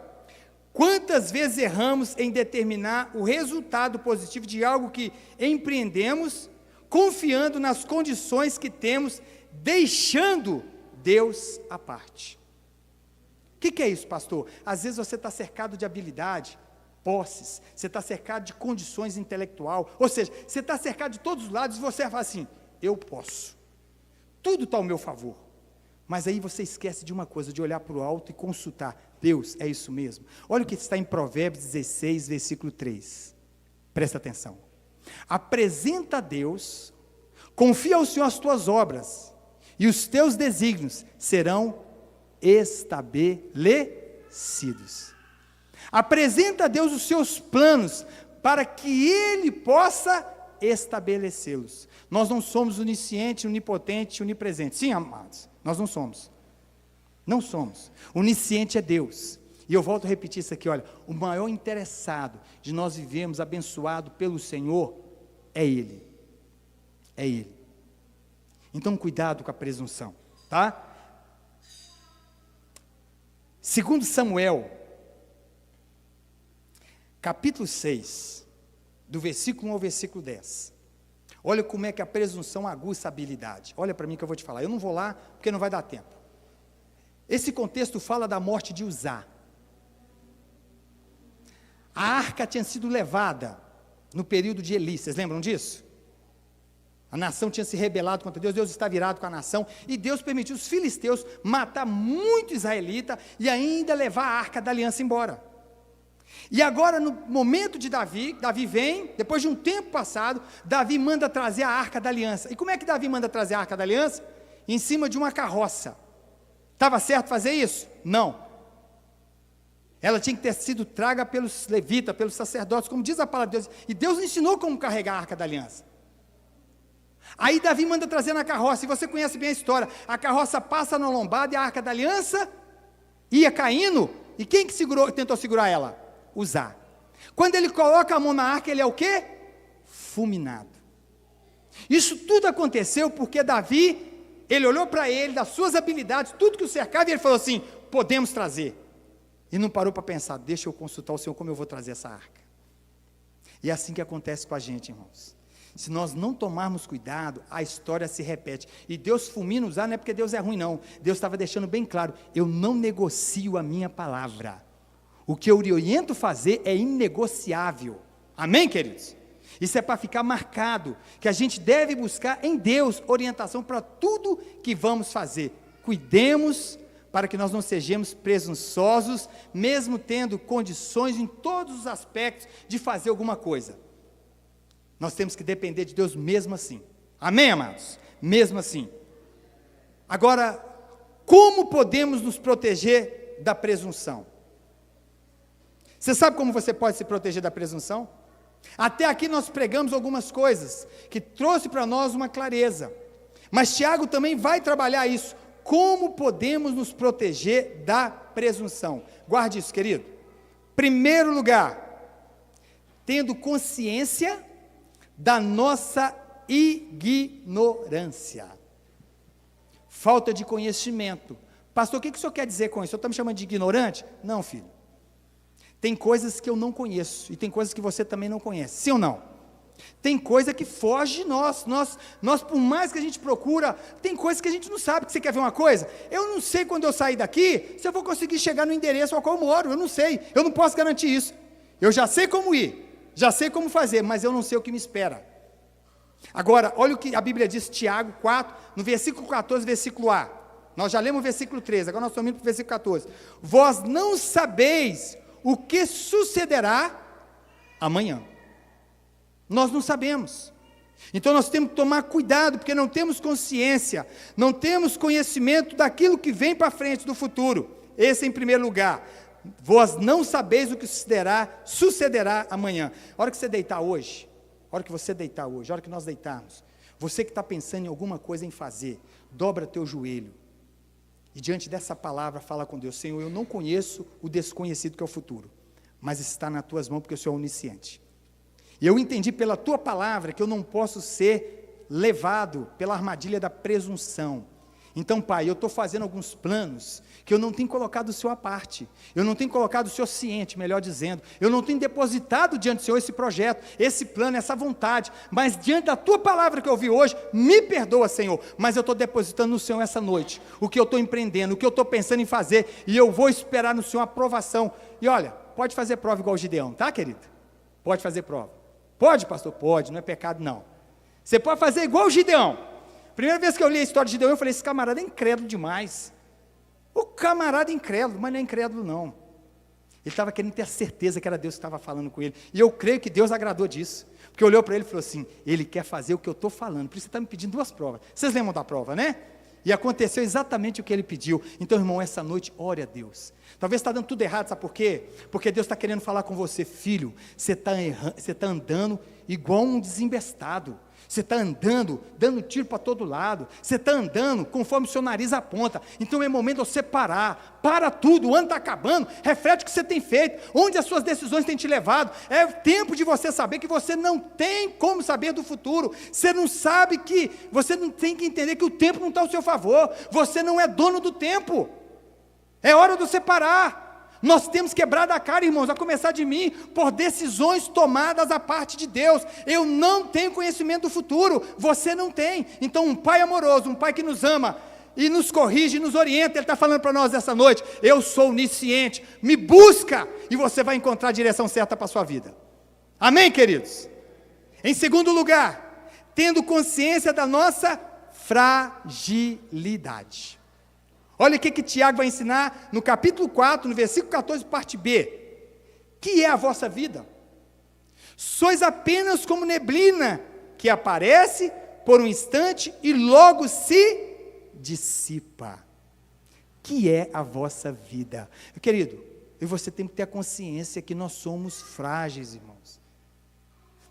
[SPEAKER 1] Quantas vezes erramos em determinar o resultado positivo de algo que empreendemos, confiando nas condições que temos, deixando Deus à parte. O que é isso, pastor? Às vezes você está cercado de habilidade, posses, você está cercado de condições intelectual, ou seja, você está cercado de todos os lados e você fala assim, eu posso, tudo está ao meu favor, Mas aí você esquece de uma coisa, de olhar para o alto e consultar. Deus, é isso mesmo? Olha o que está em Provérbios 16, versículo 3. Presta atenção. Apresenta a Deus, confia ao Senhor as tuas obras, e os teus desígnios serão estabelecidos. Apresenta a Deus os seus planos, para que Ele possa estabelecê-los. Nós não somos onisciente, onipotente, onipresente. Sim, amados, nós não somos. Não somos. Onisciente é Deus. E eu volto a repetir isso aqui, olha, o maior interessado de nós vivermos abençoado pelo Senhor é Ele. É Ele. Então, cuidado com a presunção, tá? 2 Samuel, capítulo 6, do versículo 1 ao versículo 10. Olha como é que a presunção aguça a habilidade. Olha para mim que eu vou te falar. Eu não vou lá, porque não vai dar tempo. Esse contexto fala da morte de Uzá. A arca tinha sido levada no período de Eli, vocês lembram disso? A nação tinha se rebelado contra Deus, Deus está virado com a nação, e Deus permitiu os filisteus matar muito israelita, e ainda levar a arca da aliança embora. E agora no momento de Davi vem, depois de um tempo passado, Davi manda trazer a arca da aliança. E como é que Davi manda trazer a arca da aliança? Em cima de uma carroça. Estava certo fazer isso? Não. Ela tinha que ter sido traga pelos levitas, pelos sacerdotes, como diz a palavra de Deus. E Deus ensinou como carregar a arca da aliança. Aí Davi manda trazer na carroça, e você conhece bem a história. A carroça passa na lombada e a arca da aliança ia caindo. E quem que tentou segurar ela? Uzá. Quando ele coloca a mão na arca, ele é o quê? Fulminado. Isso tudo aconteceu porque Davi, ele olhou para ele, das suas habilidades, tudo que o cercava, e ele falou assim, podemos trazer. E não parou para pensar, deixa eu consultar o Senhor como eu vou trazer essa arca. E é assim que acontece com a gente, irmãos. Se nós não tomarmos cuidado, a história se repete. E Deus fulmina Uzá, não é porque Deus é ruim não. Deus estava deixando bem claro, eu não negocio a minha palavra. O que eu oriento fazer é inegociável. Amém, queridos? Isso é para ficar marcado, que a gente deve buscar em Deus orientação para tudo que vamos fazer. Cuidemos para que nós não sejamos presunçosos, mesmo tendo condições em todos os aspectos de fazer alguma coisa. Nós temos que depender de Deus mesmo assim. Amém, amados? Mesmo assim. Agora, como podemos nos proteger da presunção? Você sabe como você pode se proteger da presunção? Até aqui nós pregamos algumas coisas que trouxe para nós uma clareza. Mas Tiago também vai trabalhar isso. Como podemos nos proteger da presunção? Guarde isso, querido. Primeiro lugar, tendo consciência da nossa ignorância. Falta de conhecimento. Pastor, o que o senhor quer dizer com isso? O senhor está me chamando de ignorante? Não, filho. Tem coisas que eu não conheço, e tem coisas que você também não conhece, sim ou não? Tem coisa que foge de nós, por mais que a gente procura, tem coisas que a gente não sabe. Que você quer ver uma coisa? Eu não sei quando eu sair daqui, se eu vou conseguir chegar no endereço ao qual eu moro, eu não sei, eu não posso garantir isso. Eu já sei como ir, já sei como fazer, mas eu não sei o que me espera. Agora, olha o que a Bíblia diz, Tiago 4, no versículo 14, versículo A. Nós já lemos o versículo 13, agora nós estamos indo para o versículo 14. Vós não sabeis o que sucederá amanhã. Nós não sabemos. Então nós temos que tomar cuidado, porque não temos consciência, não temos conhecimento daquilo que vem para frente do futuro. Esse em primeiro lugar. Vós não sabeis o que sucederá amanhã. A hora que você deitar hoje, a hora que você deitar hoje, a hora que nós deitarmos, você que está pensando em alguma coisa em fazer, dobra teu joelho. E diante dessa palavra, fala com Deus, Senhor, eu não conheço o desconhecido que é o futuro, mas está nas tuas mãos porque o Senhor é onisciente. E eu entendi pela tua palavra que eu não posso ser levado pela armadilha da presunção. Então, Pai, eu estou fazendo alguns planos que eu não tenho colocado o Senhor à parte, eu não tenho colocado o Senhor ciente, melhor dizendo, eu não tenho depositado diante do Senhor esse projeto, esse plano, essa vontade, mas diante da tua palavra que eu ouvi hoje, me perdoa, Senhor, mas eu estou depositando no Senhor essa noite, o que eu estou empreendendo, o que eu estou pensando em fazer, e eu vou esperar no Senhor a aprovação. E olha, pode fazer prova igual o Gideão, tá, querido? Pode fazer prova. Pode, pastor? Pode, não é pecado não. Você pode fazer igual o Gideão. Primeira vez que eu li a história de Gideão, eu falei, esse camarada é incrédulo demais. O camarada é incrédulo, mas não é incrédulo não. Ele estava querendo ter a certeza que era Deus que estava falando com ele. E eu creio que Deus agradou disso. Porque olhou para ele e falou assim, ele quer fazer o que eu estou falando, por isso você está me pedindo 2 provas. Vocês lembram da prova, né? E aconteceu exatamente o que ele pediu. Então, irmão, essa noite, ore a Deus. Talvez está dando tudo errado, sabe por quê? Porque Deus está querendo falar com você, filho, você está andando igual um desembestado. Você está andando, dando tiro para todo lado. Você está andando conforme o seu nariz aponta. Então é momento de você parar. Para tudo, o ano está acabando. Reflete o que você tem feito. Onde as suas decisões têm te levado. É tempo de você saber que você não tem como saber do futuro. Você não sabe que, você não tem que entender que o tempo não está ao seu favor. Você não é dono do tempo. É hora de você parar. Nós temos quebrado a cara, irmãos, a começar de mim, por decisões tomadas da parte de Deus. Eu não tenho conhecimento do futuro, você não tem. Então um pai amoroso, um pai que nos ama, e nos corrige, e nos orienta, ele está falando para nós essa noite, eu sou onisciente, me busca, e você vai encontrar a direção certa para a sua vida. Amém, queridos? Em segundo lugar, tendo consciência da nossa fragilidade. Olha o que Tiago vai ensinar no capítulo 4, no versículo 14, parte B. Que é a vossa vida? Sois apenas como neblina, que aparece por um instante e logo se dissipa. Que é a vossa vida? Querido, e você tem que ter a consciência que nós somos frágeis, irmãos.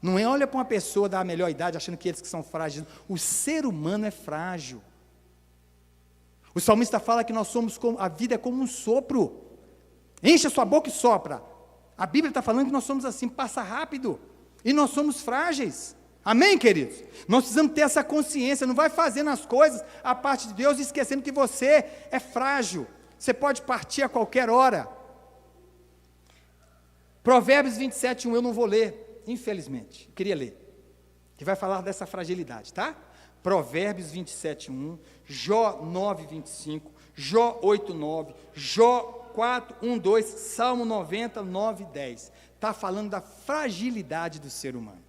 [SPEAKER 1] Não é olha para uma pessoa da melhor idade achando que eles que são frágeis. O ser humano é frágil. O salmista fala que nós somos como, a vida é como um sopro. Enche a sua boca e sopra. A Bíblia está falando que nós somos assim, passa rápido. E nós somos frágeis. Amém, queridos? Nós precisamos ter essa consciência. Não vai fazendo as coisas a parte de Deus, esquecendo que você é frágil. Você pode partir a qualquer hora. Provérbios 27, 1, eu não vou ler, infelizmente. Eu queria ler. Que vai falar dessa fragilidade, tá? Provérbios 27, 1, Jó 9, 25, Jó 8, 9, Jó 4, 1, 2, Salmo 90, 9, 10. Está falando da fragilidade do ser humano.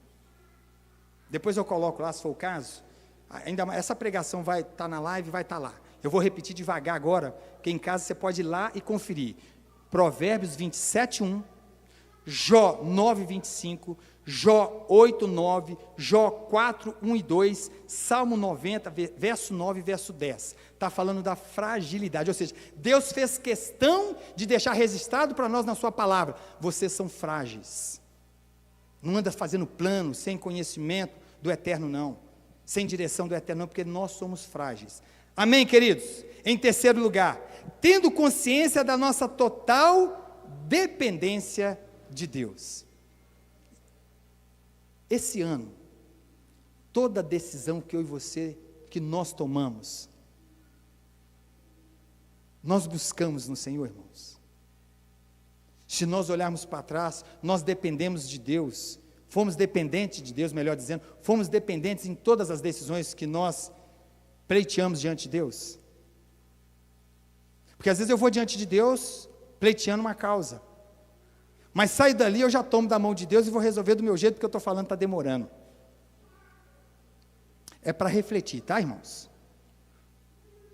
[SPEAKER 1] Depois eu coloco lá, se for o caso, ainda essa pregação vai estar na live, vai estar lá. Eu vou repetir devagar agora, porque em casa você pode ir lá e conferir. Provérbios 27, 1, Jó 9, 25, Jó 8, 9, Jó 4, 1 e 2, Salmo 90, verso 9 e verso 10. Está falando da fragilidade, ou seja, Deus fez questão de deixar registrado para nós na sua palavra. Vocês são frágeis. Não anda fazendo plano, sem conhecimento do eterno não. Sem direção do eterno não, porque nós somos frágeis. Amém, queridos? Em terceiro lugar, tendo consciência da nossa total dependência de Deus. Esse ano, toda decisão que eu e você, que nós tomamos, nós buscamos no Senhor, irmãos. Se nós olharmos para trás, nós dependemos de Deus, fomos dependentes de Deus, melhor dizendo, fomos dependentes em todas as decisões que nós pleiteamos diante de Deus. Porque às vezes eu vou diante de Deus pleiteando uma causa, mas saio dali, eu já tomo da mão de Deus e vou resolver do meu jeito, porque eu estou falando está demorando. É para refletir, tá, irmãos?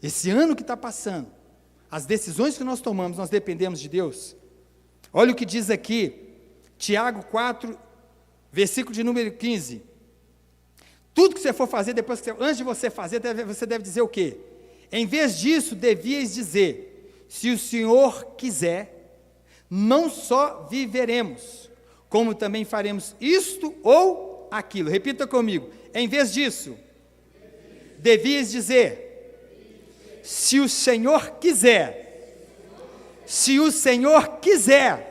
[SPEAKER 1] Esse ano que está passando, as decisões que nós tomamos, nós dependemos de Deus. Olha o que diz aqui, Tiago 4, versículo de número 15. Tudo que você for fazer, antes de você fazer, você deve dizer o quê? Em vez disso, devíeis dizer, se o Senhor quiser, não só viveremos, como também faremos isto ou aquilo. Repita comigo. Em vez disso, devias dizer, se o Senhor quiser, se o Senhor quiser,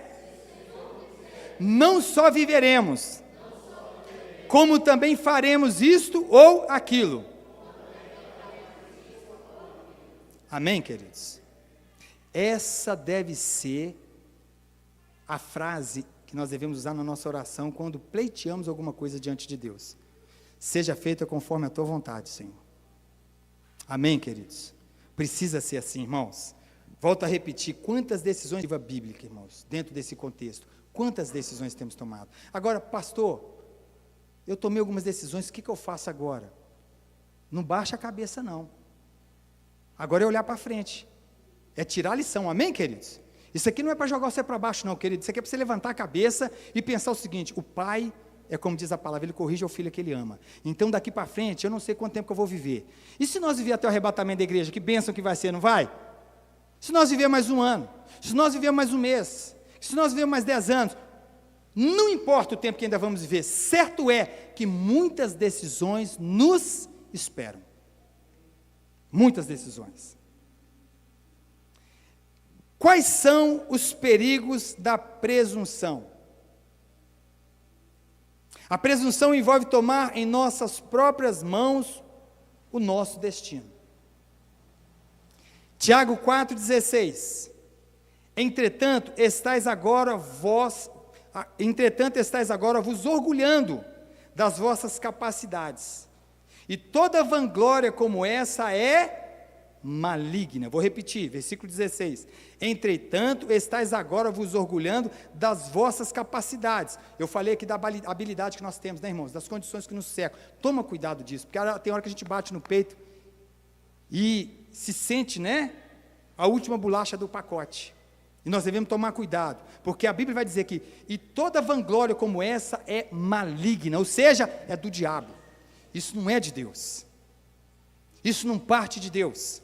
[SPEAKER 1] não só viveremos, como também faremos isto ou aquilo. Amém, queridos? Essa deve ser a frase que nós devemos usar na nossa oração quando pleiteamos alguma coisa diante de Deus. Seja feita conforme a tua vontade, Senhor. Amém, queridos? Precisa ser assim, irmãos. Volto a repetir, quantas decisões bíblicas, irmãos, dentro desse contexto, quantas decisões temos tomado. Agora, pastor, eu tomei algumas decisões, o que eu faço agora? Não baixa a cabeça, não. Agora é olhar para frente. É tirar a lição, amém, queridos? Isso aqui não é para jogar você para baixo, não, querido. Isso aqui é para você levantar a cabeça e pensar o seguinte: o pai, é como diz a palavra, ele corrige o filho que ele ama. Então, daqui para frente, eu não sei quanto tempo que eu vou viver. E se nós viver até o arrebatamento da igreja, que bênção que vai ser, não vai? Se nós viver mais um ano, se nós viver mais um mês, se nós viver mais 10 anos, não importa o tempo que ainda vamos viver, certo é que muitas decisões nos esperam. Muitas decisões. Quais são os perigos da presunção? A presunção envolve tomar em nossas próprias mãos o nosso destino. Tiago 4,16. Entretanto, estáis agora vos orgulhando das vossas capacidades. E toda vanglória como essa é maligna. Vou repetir, versículo 16. Entretanto, estáis agora vos orgulhando das vossas capacidades. Eu falei aqui da habilidade que nós temos, né, irmãos? Das condições que nos cercam. Toma cuidado disso, porque tem hora que a gente bate no peito e se sente, né, a última bolacha do pacote. E nós devemos tomar cuidado, porque a Bíblia vai dizer que e toda vanglória como essa é maligna, ou seja, é do diabo. Isso não é de Deus. Isso não parte de Deus.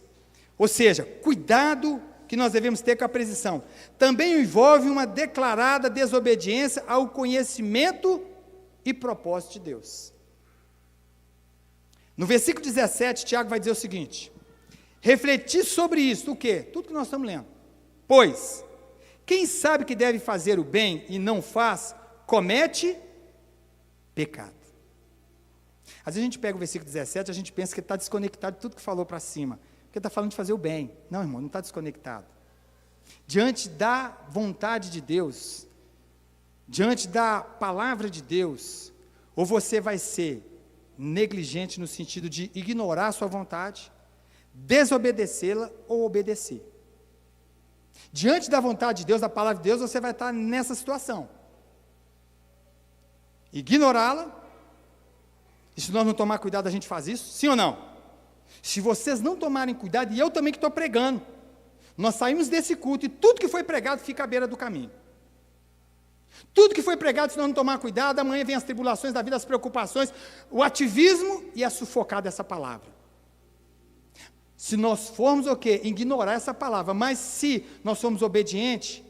[SPEAKER 1] Ou seja, cuidado que nós devemos ter com a presunção. Também envolve uma declarada desobediência ao conhecimento e propósito de Deus. No versículo 17, Tiago vai dizer o seguinte: refletir sobre isso, o quê? Tudo que nós estamos lendo. Pois, quem sabe que deve fazer o bem e não faz, comete pecado. Às vezes a gente pega o versículo 17, a gente pensa que está desconectado de tudo que falou para cima, porque está falando de fazer o bem. Não, irmão, não está desconectado. Diante da vontade de Deus, diante da palavra de Deus, ou você vai ser negligente no sentido de ignorar a sua vontade, desobedecê-la ou obedecer. Diante da vontade de Deus, da palavra de Deus, você vai estar nessa situação. Ignorá-la, e se nós não tomar cuidado, a gente faz isso? Sim ou não? Se vocês não tomarem cuidado, e eu também que estou pregando, nós saímos desse culto, e tudo que foi pregado fica à beira do caminho. Tudo que foi pregado, se nós não tomar cuidado, amanhã vem as tribulações da vida, as preocupações, o ativismo e a sufocar dessa palavra. Se nós formos o quê? Ignorar essa palavra, mas se nós formos obedientes,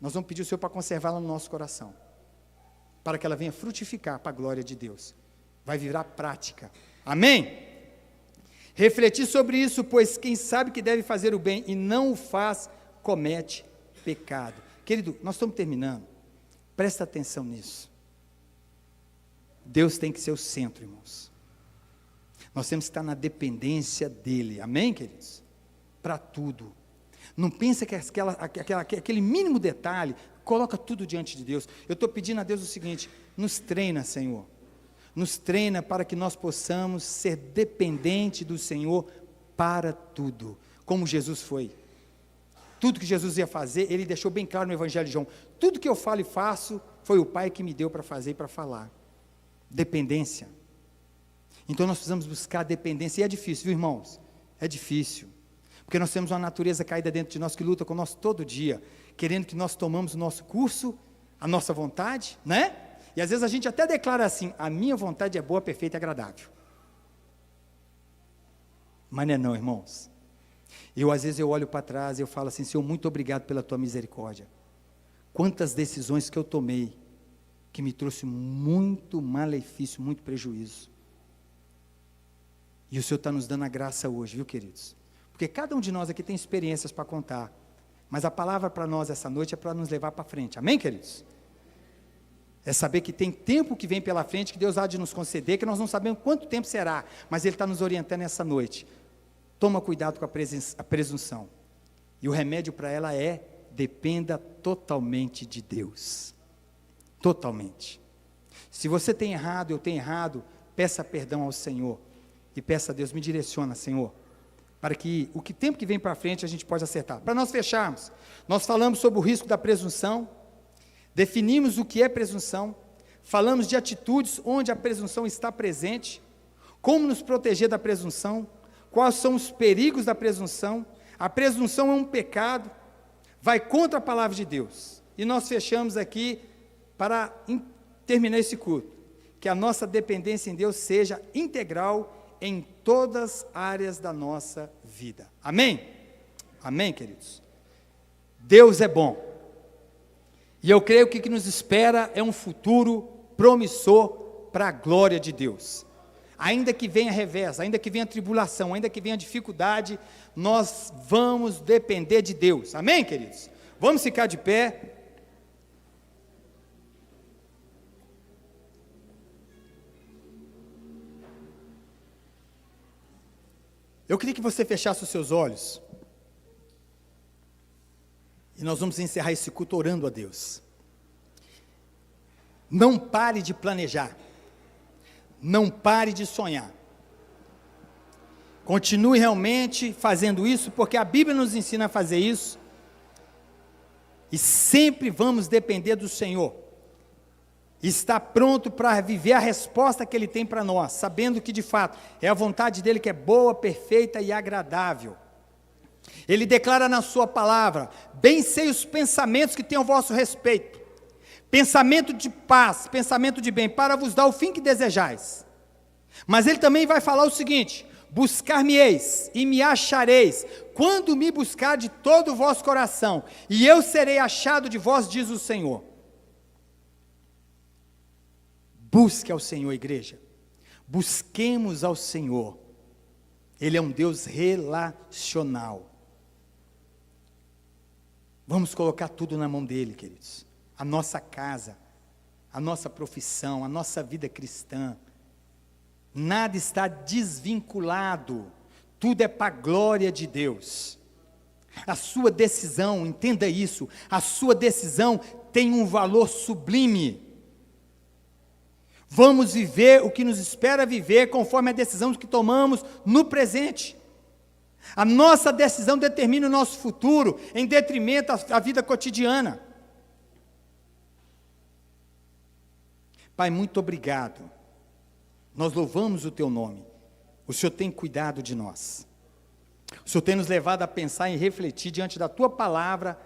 [SPEAKER 1] nós vamos pedir ao Senhor para conservá-la no nosso coração, para que ela venha frutificar para a glória de Deus. Vai virar prática. Amém? Refletir sobre isso, pois quem sabe que deve fazer o bem e não o faz, comete pecado. Querido, nós estamos terminando. Presta atenção nisso. Deus tem que ser o centro, irmãos. Nós temos que estar na dependência dEle. Amém, queridos? Para tudo. Não pensa que aquele mínimo detalhe, coloca tudo diante de Deus. Eu estou pedindo a Deus o seguinte: nos treina, Senhor. Nos treina para que nós possamos ser dependente do Senhor para tudo, como Jesus foi. Tudo que Jesus ia fazer, Ele deixou bem claro no Evangelho de João. Tudo que eu falo e faço, foi o Pai que me deu para fazer e para falar. Dependência. Então nós precisamos buscar dependência, e é difícil, viu, irmãos? É difícil, porque nós temos uma natureza caída dentro de nós, que luta com nós todo dia, querendo que nós tomamos o nosso curso, a nossa vontade, né? E às vezes a gente até declara assim: a minha vontade é boa, perfeita e agradável. Mas não é não, irmãos. Às vezes eu olho para trás e eu falo assim: Senhor, muito obrigado pela tua misericórdia. Quantas decisões que eu tomei, que me trouxe muito malefício, muito prejuízo. E o Senhor está nos dando a graça hoje, viu, queridos? Porque cada um de nós aqui tem experiências para contar, mas a palavra para nós essa noite é para nos levar para frente, amém, queridos? É saber que tem tempo que vem pela frente, que Deus há de nos conceder, que nós não sabemos quanto tempo será, mas Ele está nos orientando essa noite. Toma cuidado com a presunção, e o remédio para ela é: dependa totalmente de Deus, totalmente. Se você tem errado, eu tenho errado, peça perdão ao Senhor, e peça a Deus: me direciona, Senhor, para que o tempo que vem para frente a gente possa acertar. Para nós fecharmos, nós falamos sobre o risco da presunção, definimos o que é presunção, falamos de atitudes onde a presunção está presente, como nos proteger da presunção, quais são os perigos da presunção. A presunção é um pecado, vai contra a palavra de Deus. E nós fechamos aqui para terminar esse culto, que a nossa dependência em Deus seja integral em todas as áreas da nossa vida. Amém? Amém, queridos? Deus é bom. E eu creio que o que nos espera é um futuro promissor para a glória de Deus. Ainda que venha revés, ainda que venha tribulação, ainda que venha dificuldade, nós vamos depender de Deus. Amém, queridos? Vamos ficar de pé. Eu queria que você fechasse os seus olhos. E nós vamos encerrar esse culto orando a Deus. Não pare de planejar. Não pare de sonhar. Continue realmente fazendo isso, porque a Bíblia nos ensina a fazer isso. E sempre vamos depender do Senhor. Está pronto para viver a resposta que Ele tem para nós, sabendo que de fato é a vontade dEle que é boa, perfeita e agradável. Ele declara na sua palavra: bem sei os pensamentos que tenho a vosso respeito, pensamento de paz, pensamento de bem, para vos dar o fim que desejais. Mas ele também vai falar o seguinte: buscar-me-eis e me achareis, quando me buscar de todo o vosso coração, e eu serei achado de vós, diz o Senhor. Busque ao Senhor, igreja. Busquemos ao Senhor. Ele é um Deus relacional. Vamos colocar tudo na mão dele, queridos. A nossa casa, a nossa profissão, a nossa vida cristã. Nada está desvinculado. Tudo é para a glória de Deus. A sua decisão, entenda isso, a sua decisão tem um valor sublime. Vamos viver o que nos espera viver conforme a decisão que tomamos no presente. A nossa decisão determina o nosso futuro em detrimento à vida cotidiana. Pai, muito obrigado. Nós louvamos o Teu nome. O Senhor tem cuidado de nós. O Senhor tem nos levado a pensar e refletir diante da Tua palavra,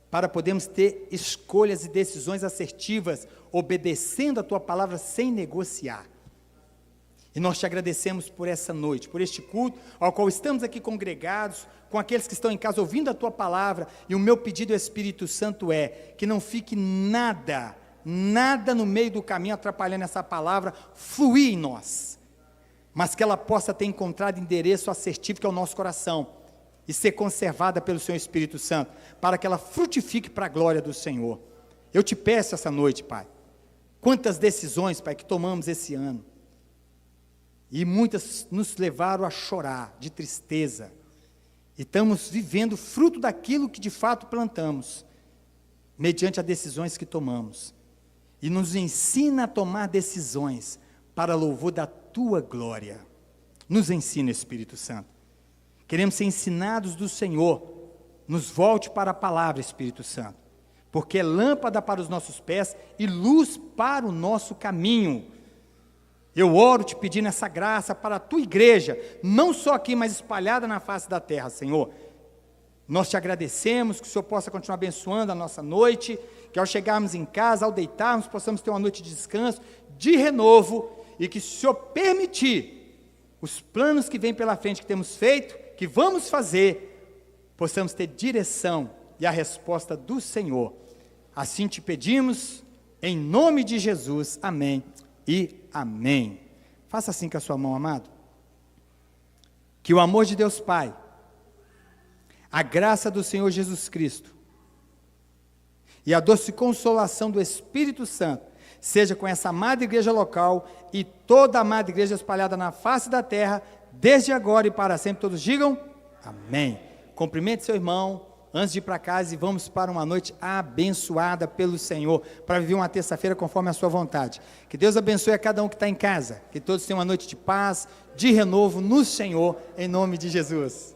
[SPEAKER 1] para podermos ter escolhas e decisões assertivas, obedecendo a Tua palavra sem negociar. E nós te agradecemos por essa noite, por este culto, ao qual estamos aqui congregados, com aqueles que estão em casa ouvindo a Tua palavra, e o meu pedido ao Espírito Santo é, que não fique nada no meio do caminho atrapalhando essa palavra fluir em nós, mas que ela possa ter encontrado endereço assertivo que é o nosso coração, e ser conservada pelo Senhor Espírito Santo, para que ela frutifique para a glória do Senhor. Eu te peço essa noite, Pai, quantas decisões, Pai, que tomamos esse ano, e muitas nos levaram a chorar de tristeza, e estamos vivendo fruto daquilo que de fato plantamos, mediante as decisões que tomamos, e nos ensina a tomar decisões, para louvor da Tua glória. Nos ensina, Espírito Santo. Queremos ser ensinados do Senhor. Nos volte para a palavra, Espírito Santo, porque é lâmpada para os nossos pés e luz para o nosso caminho. Eu oro te pedindo essa graça para a Tua igreja, não só aqui, mas espalhada na face da terra, Senhor. Nós te agradecemos, que o Senhor possa continuar abençoando a nossa noite, que ao chegarmos em casa, ao deitarmos, possamos ter uma noite de descanso, de renovo, e que o Senhor permitir os planos que vêm pela frente, que temos feito, que vamos fazer, possamos ter direção e a resposta do Senhor. Assim te pedimos, em nome de Jesus, amém e amém. Faça assim com a sua mão, amado. Que o amor de Deus Pai, a graça do Senhor Jesus Cristo e a doce consolação do Espírito Santo seja com essa amada igreja local e toda a amada igreja espalhada na face da terra, desde agora e para sempre. Todos digam amém. Cumprimente seu irmão antes de ir para casa e vamos para uma noite abençoada pelo Senhor, para viver uma terça-feira conforme a sua vontade. Que Deus abençoe a cada um que está em casa, que todos tenham uma noite de paz, de renovo no Senhor, em nome de Jesus.